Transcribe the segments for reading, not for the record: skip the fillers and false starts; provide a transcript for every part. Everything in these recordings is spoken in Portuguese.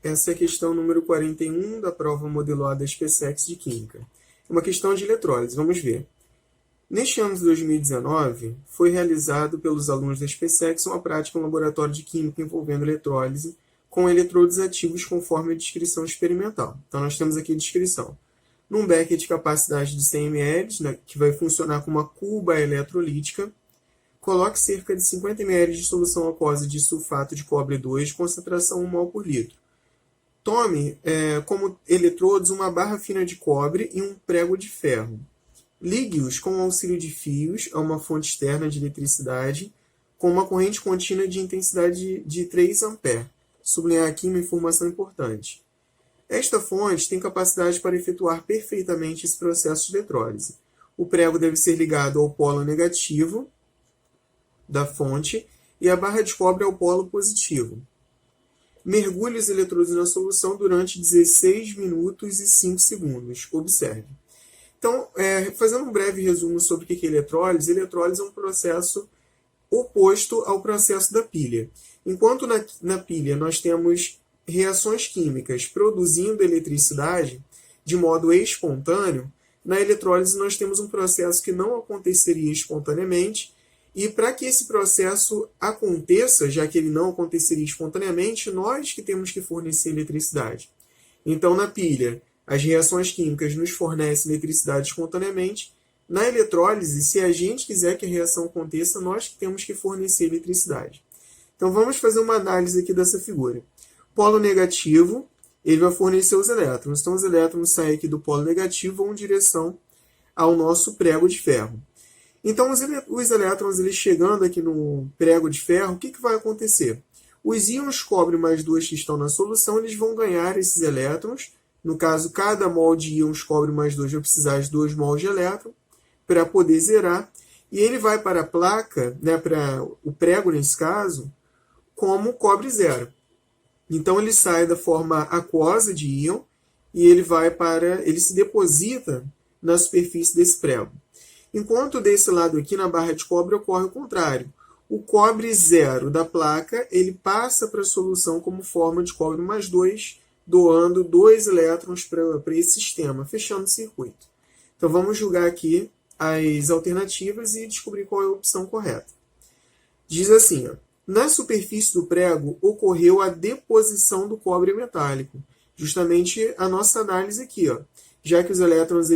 Essa é a questão número 41 da prova modular da SpaceX de Química. É uma questão de eletrólise, vamos ver. Neste ano de 2019, foi realizado pelos alunos da SpaceX uma prática no laboratório de Química envolvendo eletrólise com eletrodos ativos conforme a descrição experimental. Então, nós temos aqui a descrição. Num becker de capacidade de 100 ml, né, que vai funcionar como uma cuba eletrolítica, coloque cerca de 50 ml de solução aquosa de sulfato de cobre 2, concentração 1 mol por litro. Tome como eletrodos uma barra fina de cobre e um prego de ferro. Ligue-os com o auxílio de fios a uma fonte externa de eletricidade com uma corrente contínua de intensidade de 3 A. Sublinhar aqui uma informação importante. Esta fonte tem capacidade para efetuar perfeitamente esse processo de eletrólise. O prego deve ser ligado ao polo negativo da fonte e a barra de cobre ao polo positivo. Mergulhe os eletrodos na solução durante 16 minutos e 5 segundos. Observe. Então, fazendo um breve resumo sobre o que é eletrólise, eletrólise é um processo oposto ao processo da pilha. Enquanto na pilha nós temos reações químicas produzindo eletricidade de modo espontâneo, na eletrólise nós temos um processo que não aconteceria espontaneamente, e para que esse processo aconteça, já que ele não aconteceria espontaneamente, nós que temos que fornecer eletricidade. Então, na pilha, as reações químicas nos fornecem eletricidade espontaneamente. Na eletrólise, se a gente quiser que a reação aconteça, nós que temos que fornecer eletricidade. Então, vamos fazer uma análise aqui dessa figura. Polo negativo, ele vai fornecer os elétrons. Então, os elétrons saem aqui do polo negativo e vão em direção ao nosso prego de ferro. Então, os elétrons eles chegando aqui no prego de ferro, o que vai acontecer? Os íons cobre mais 2 que estão na solução, eles vão ganhar esses elétrons. No caso, cada mol de íons cobre mais 2 vai precisar de 2 mols de elétron para poder zerar. E ele vai para a placa, né, para o prego nesse caso, como cobre zero. Então, ele sai da forma aquosa de íon e ele se deposita na superfície desse prego. Enquanto desse lado aqui, na barra de cobre, ocorre o contrário. O cobre zero da placa, ele passa para a solução como forma de cobre mais 2, doando 2 elétrons para esse sistema, fechando o circuito. Então, vamos julgar aqui as alternativas e descobrir qual é a opção correta. Diz assim, ó, na superfície do prego ocorreu a deposição do cobre metálico. Justamente a nossa análise aqui, ó. Já que os elétrons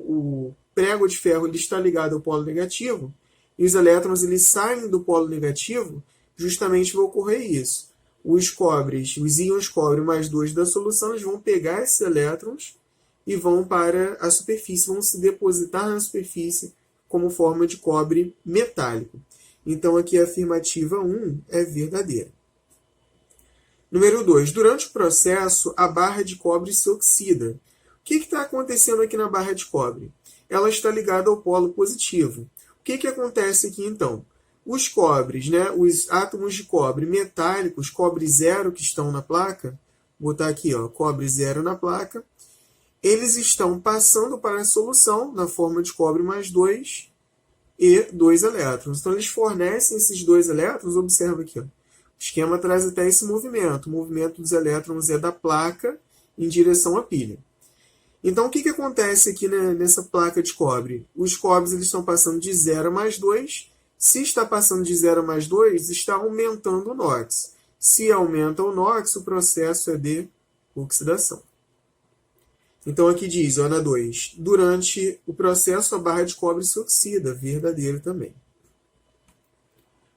o prego de ferro ele está ligado ao polo negativo e os elétrons eles saem do polo negativo, justamente vai ocorrer isso. Os íons cobre mais 2 da solução, eles vão pegar esses elétrons e vão para a superfície, vão se depositar na superfície como forma de cobre metálico. Então, aqui a afirmativa 1 é verdadeira. Número 2. Durante o processo, a barra de cobre se oxida. O que está acontecendo aqui na barra de cobre? Ela está ligada ao polo positivo. O que acontece aqui, então? Os cobres, né, os átomos de cobre metálicos, cobre zero que estão na placa, vou botar aqui, ó, cobre zero na placa, eles estão passando para a solução na forma de cobre mais 2 e 2 elétrons. Então, eles fornecem esses 2 elétrons, observa aqui, ó. O esquema traz até esse movimento. O movimento dos elétrons é da placa em direção à pilha. Então, o que acontece aqui nessa placa de cobre? Os cobres eles estão passando de 0 a mais 2. Se está passando de 0 a mais 2, está aumentando o NOx. Se aumenta o NOx, o processo é de oxidação. Então, aqui diz, ó, na 2, durante o processo a barra de cobre se oxida, verdadeiro também.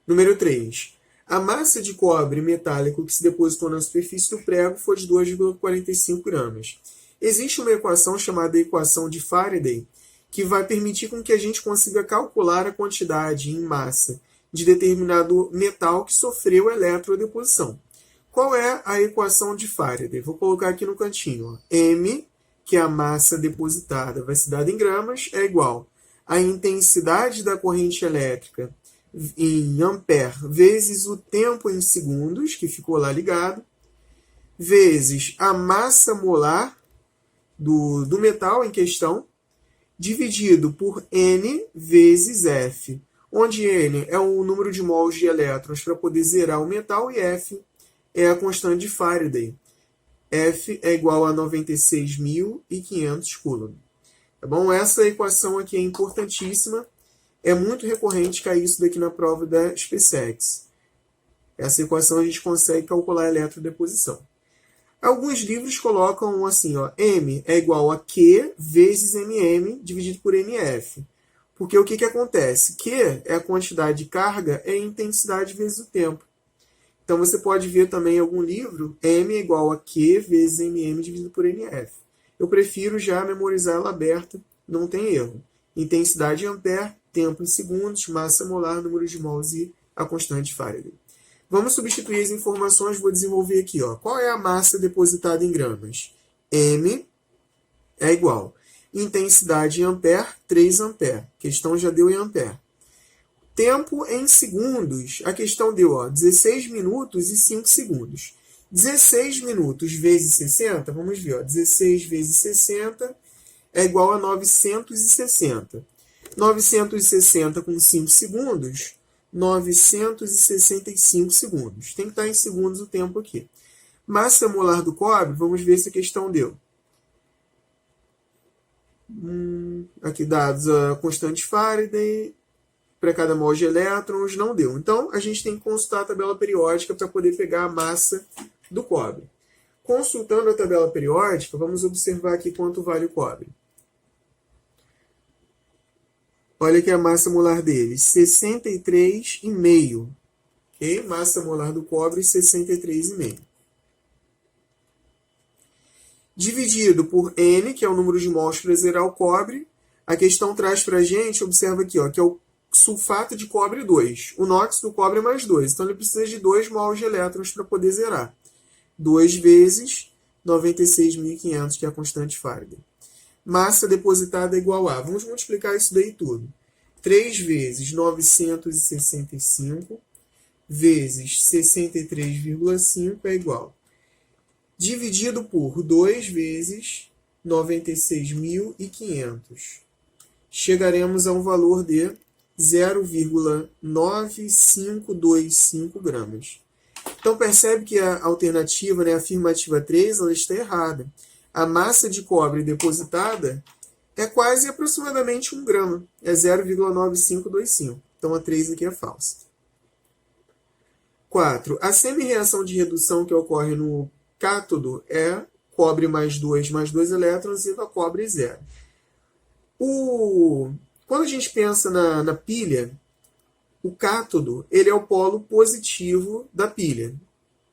Número 3. A massa de cobre metálico que se depositou na superfície do prego foi de 2,45 gramas. Existe uma equação chamada equação de Faraday, que vai permitir com que a gente consiga calcular a quantidade em massa de determinado metal que sofreu eletrodeposição. Qual é a equação de Faraday? Vou colocar aqui no cantinho. Ó. M, que é a massa depositada, vai ser dada em gramas, é igual a intensidade da corrente elétrica em ampere vezes o tempo em segundos, que ficou lá ligado, vezes a massa molar do metal em questão, dividido por N vezes F, onde N é o número de mols de elétrons para poder zerar o metal e F é a constante de Faraday. F é igual a 96.500 coulomb. Tá bom? Essa equação aqui é importantíssima. É muito recorrente cair isso daqui na prova da SpaceX. Essa equação a gente consegue calcular a eletrodeposição. Alguns livros colocam assim, ó, M é igual a Q vezes MM dividido por MF. Porque o que acontece? Q é a quantidade de carga, é a intensidade vezes o tempo. Então você pode ver também em algum livro, M é igual a Q vezes MM dividido por MF. Eu prefiro já memorizar ela aberta, não tem erro. Intensidade em ampere, tempo em segundos, massa molar, número de mols e a constante de Faraday. Vamos substituir as informações, vou desenvolver aqui. Ó. Qual é a massa depositada em gramas? M é igual. Intensidade em ampere, 3 ampere. A questão já deu em ampere. Tempo em segundos. A questão deu 16 minutos e 5 segundos. 16 minutos vezes 60, vamos ver. 16 vezes 60 é igual a 960. 960 com 5 segundos, 965 segundos. Tem que estar em segundos o tempo aqui. Massa molar do cobre, vamos ver se a questão deu. Aqui dados a constante Faraday, para cada mol de elétrons, não deu. Então, a gente tem que consultar a tabela periódica para poder pegar a massa do cobre. Consultando a tabela periódica, vamos observar aqui quanto vale o cobre. Olha aqui a massa molar dele, 63,5. Okay? Massa molar do cobre, 63,5. Dividido por N, que é o número de mols para zerar o cobre, a questão traz para a gente, observa aqui, ó, que é o sulfato de cobre 2. O NOx do cobre é mais 2. Então, ele precisa de 2 mols de elétrons para poder zerar. 2 vezes 96.500, que é a constante Faraday. Massa depositada é igual a... Vamos multiplicar isso daí tudo. 3 vezes 965 vezes 63,5 é igual. Dividido por 2 vezes 96.500. Chegaremos a um valor de 0,9525 gramas. Então, percebe que a alternativa, né, a afirmativa 3, ela está errada. A massa de cobre depositada é quase aproximadamente 1 grama. É 0,9525. Então, a 3 aqui é falsa. 4. A semi-reação de redução que ocorre no cátodo é cobre mais 2 elétrons e a cobre 0. Quando a gente pensa na pilha, o cátodo ele é o polo positivo da pilha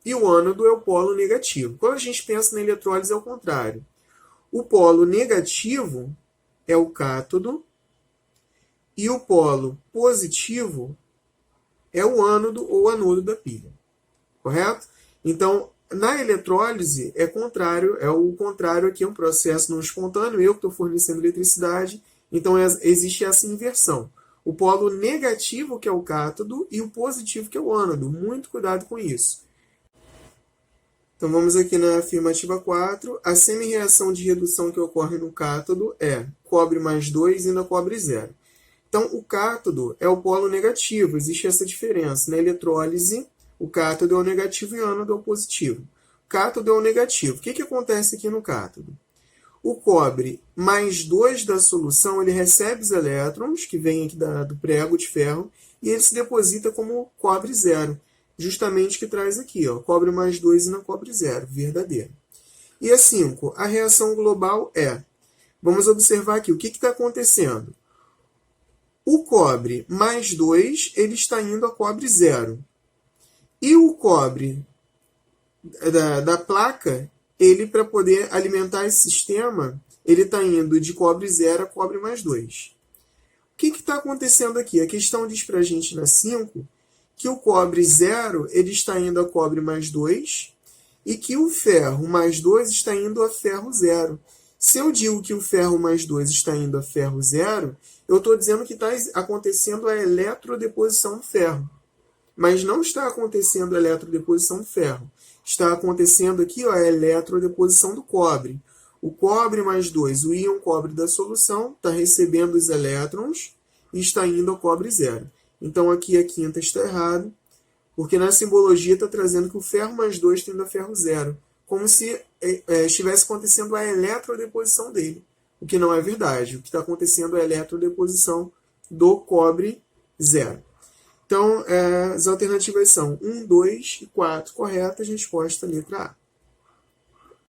e o ânodo é o polo negativo. Quando a gente pensa na eletrólise, é o contrário. O polo negativo é o cátodo e o polo positivo é o ânodo ou anodo da pilha. Correto? Então, na eletrólise, é contrário, é o contrário aqui, é um processo não espontâneo, eu que estou fornecendo eletricidade, então existe essa inversão. O polo negativo, que é o cátodo, e o positivo, que é o ânodo. Muito cuidado com isso. Então, vamos aqui na afirmativa 4. A semi-reação de redução que ocorre no cátodo é cobre mais 2 e na cobre 0. Então, o cátodo é o polo negativo. Existe essa diferença. Na eletrólise, o cátodo é o negativo e o ânodo é o positivo. O cátodo é o negativo. O que acontece aqui no cátodo? O cobre mais 2 da solução, ele recebe os elétrons, que vêm aqui do prego de ferro, e ele se deposita como cobre 0. Justamente que traz aqui, ó, cobre mais 2 e na cobre 0, verdadeiro. E a 5, a reação global é... Vamos observar aqui, o que está acontecendo? O cobre mais 2, ele está indo a cobre 0. E o cobre da placa, ele, para poder alimentar esse sistema, ele está indo de cobre 0 a cobre mais 2. O que está acontecendo aqui? A questão diz para a gente na 5 que o cobre 0 ele está indo a cobre mais 2 e que o ferro mais 2 está indo a ferro 0. Se eu digo que o ferro mais 2 está indo a ferro 0, eu estou dizendo que está acontecendo a eletrodeposição do ferro. Mas não está acontecendo a eletrodeposição do ferro. Está acontecendo aqui, ó, a eletrodeposição do cobre. O cobre mais 2, o íon cobre da solução, está recebendo os elétrons e está indo ao cobre 0. Então, aqui a quinta está errada. Porque na simbologia está trazendo que o ferro mais 2 tende a ferro 0, como se estivesse acontecendo a eletrodeposição dele, o que não é verdade. O que está acontecendo é a eletrodeposição do cobre 0. Então, as alternativas são 1, 2 e 4, corretas, resposta letra A.